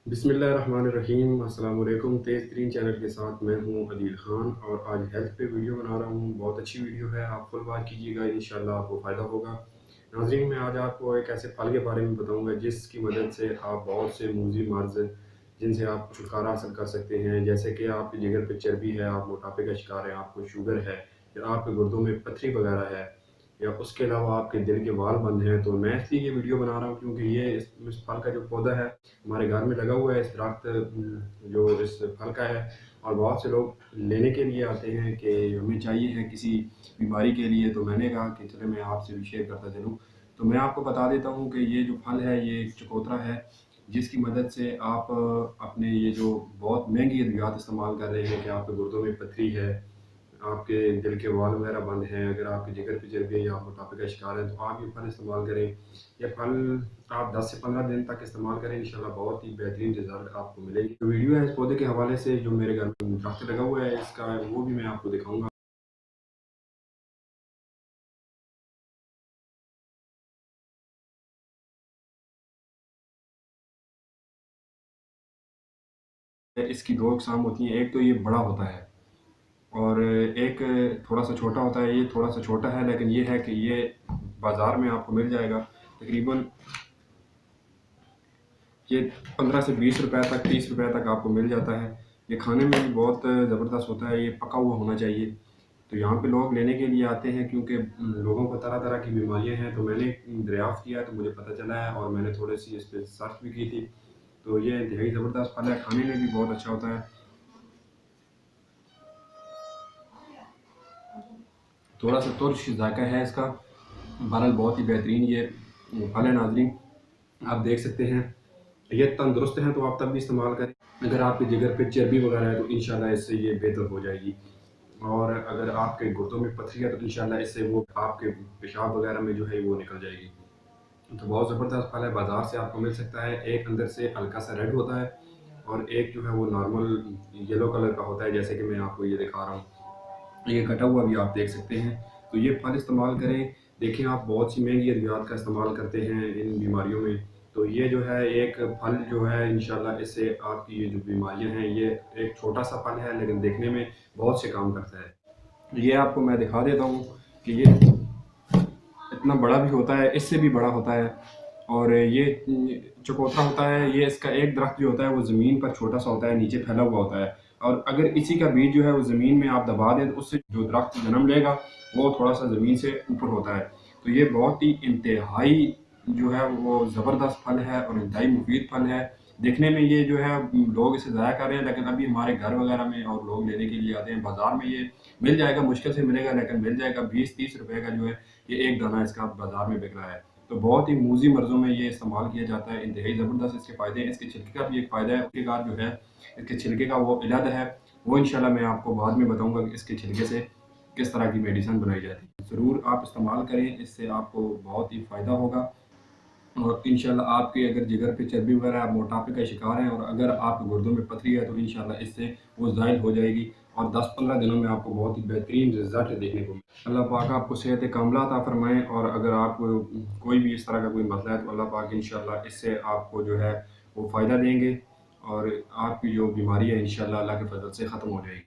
बिस्मिल्लाहिर्रहमानिर्रहीम। अस्सलाम वालेकुम। तेज़ तरीन चैनल के साथ मैं हूं अदील ख़ान और आज हेल्थ पे वीडियो बना रहा हूं। बहुत अच्छी वीडियो है, आप फुल वॉच कीजिएगा, इंशाल्लाह आपको फ़ायदा होगा। नाज़रीन, मैं आज आपको एक ऐसे फल के बारे में बताऊंगा जिसकी मदद से आप बहुत से मूज़ी मर्ज़ जिनसे आप छुटकारा हासिल कर सकते हैं। जैसे कि आपके जिगर पे चर्बी है, आप मोटापे का शिकार हैं, आपको शुगर है या आपके गुर्दों में पथरी वगैरह है या उसके अलावा आपके दिल के वाल बंद हैं, तो मैं इसलिए ये वीडियो बना रहा हूँ क्योंकि ये इस फल का जो पौधा है हमारे घर में लगा हुआ है। इस दरख्त जो इस फल का है और बहुत से लोग लेने के लिए आते हैं कि हमें चाहिए है किसी बीमारी के लिए, तो मैंने कहा कि चले मैं आपसे भी शेयर करता चलूँ। तो मैं आपको बता देता हूँ कि ये जो फल है ये एक चकोतरा है जिसकी मदद से आप अपने ये जो बहुत महंगी अद्वियात इस्तेमाल कर रहे हैं कि आपके गुर्दों में पथरी है, आपके दिल के वाल्व वगैरह बंद हैं, अगर आपके जिगर पे चर्बी है या आप मोटापे का शिकार हैं, तो आप ये फल इस्तेमाल करें। ये फल आप 10 से 15 दिन तक इस्तेमाल करें, इंशाल्लाह बहुत ही बेहतरीन रिजल्ट आपको मिलेगी। तो वीडियो है इस पौधे के हवाले से जो मेरे घर में दरख्त लगा हुआ है इसका, वो भी मैं आपको दिखाऊंगा। इसकी दो अक़साम होती हैं, एक तो ये बड़ा होता है और एक थोड़ा सा छोटा होता है। ये थोड़ा सा छोटा है लेकिन ये है कि ये बाज़ार में आपको मिल जाएगा तकरीबन ये 15 से 20 रुपए तक, 30 रुपए तक आपको मिल जाता है। ये खाने में भी बहुत ज़बरदस्त होता है, ये पका हुआ होना चाहिए। तो यहाँ पे लोग लेने के लिए आते हैं क्योंकि लोगों को तरह तरह की बीमारियाँ हैं। तो मैंने दरियाफ़्त किया तो मुझे पता चला है और मैंने थोड़ी सी इस पर सर्च भी की थी। तो ये इंतहाई ज़बरदस्त फल है, खाने में भी बहुत अच्छा होता है। थोड़ा सा तुर्श जायका है इसका, बहरहाल बहुत ही बेहतरीन ये फल है। नाज़रीन, आप देख सकते हैं ये तंदुरुस्त हैं तो आप तब भी इस्तेमाल करें। अगर आपके जिगर पे चर्बी वगैरह है तो इंशाल्लाह इससे ये बेहतर हो जाएगी। और अगर आपके गुर्दों में पथरी है तो इंशाल्लाह इससे वो आपके पेशाब वगैरह में जो है वो निकल जाएगी। तो बहुत ज़बरदस्त फल है, बाज़ार से आपको मिल सकता है। एक अंदर से हल्का सा रेड होता है और एक जो है वो नॉर्मल येलो कलर का होता है, जैसे कि मैं आपको ये दिखा रहा हूँ। ये कटा हुआ भी आप देख सकते हैं। तो ये फल इस्तेमाल करें। देखें, आप बहुत सी महंगी अद्वियात का इस्तेमाल करते हैं इन बीमारियों में, तो ये जो है एक फल जो है इंशाल्लाह इससे आपकी ये जो बीमारियां हैं, ये एक छोटा सा फल है लेकिन देखने में बहुत से काम करता है। ये आपको मैं दिखा देता हूँ कि ये इतना बड़ा भी होता है, इससे भी बड़ा होता है। और ये चकोतरा होता है, ये इसका एक दरख्त जो होता है वो ज़मीन पर छोटा सा होता है, नीचे फैला हुआ होता है। और अगर इसी का बीज जो है वो ज़मीन में आप दबा दें तो उससे जो दरख्त जन्म लेगा वो थोड़ा सा ज़मीन से ऊपर होता है। तो ये बहुत ही इंतहाई जो है वो ज़बरदस्त फल है और इंतहाई मुफीद फल है। देखने में ये जो है लोग इसे ज़ाया कर रहे हैं लेकिन अभी हमारे घर वगैरह में और लोग लेने के लिए आते हैं। बाज़ार में ये मिल जाएगा, मुश्किल से मिलेगा लेकिन मिल जाएगा। 20-30 रुपए का जो है ये एक दाना इसका बाज़ार में बिक रहा है। तो बहुत ही मूज़ी मर्ज़ों में ये इस्तेमाल किया जाता है, इंतहाई ज़बरदस्त इसके फ़ायदे हैं। इसके छिलके का भी एक फ़ायदा है, उसके बाद जो है इसके छिलके का वो इलाज है, वो इंशाल्लाह मैं आपको बाद में बताऊँगा कि इसके छिलके से किस तरह की मेडिसिन बनाई जाती है। ज़रूर आप इस्तेमाल करें, इससे आपको बहुत ही फ़ायदा होगा। और इंशाल्लाह आपके अगर जिगर पे चर्बी वगैरह, आप मोटापे का शिकार हैं और अगर आपके गुर्दों में पथरी है तो इंशाल्लाह इससे वो ज़ाइल हो जाएगी और 10-15 दिनों में आपको बहुत ही बेहतरीन रिज़ल्ट देखने को मिलेगा। अल्लाह पाक आपको सेहत कामिला अता फ़रमाएँ। और अगर आपको कोई भी इस तरह का कोई मसला है तो अल्लाह पाक इंशाल्लाह इससे आपको जो है वो फ़ायदा देंगे और आपकी जो बीमारी है इंशाल्लाह अल्लाह के फ़ज़ल से ख़त्म हो जाएगी।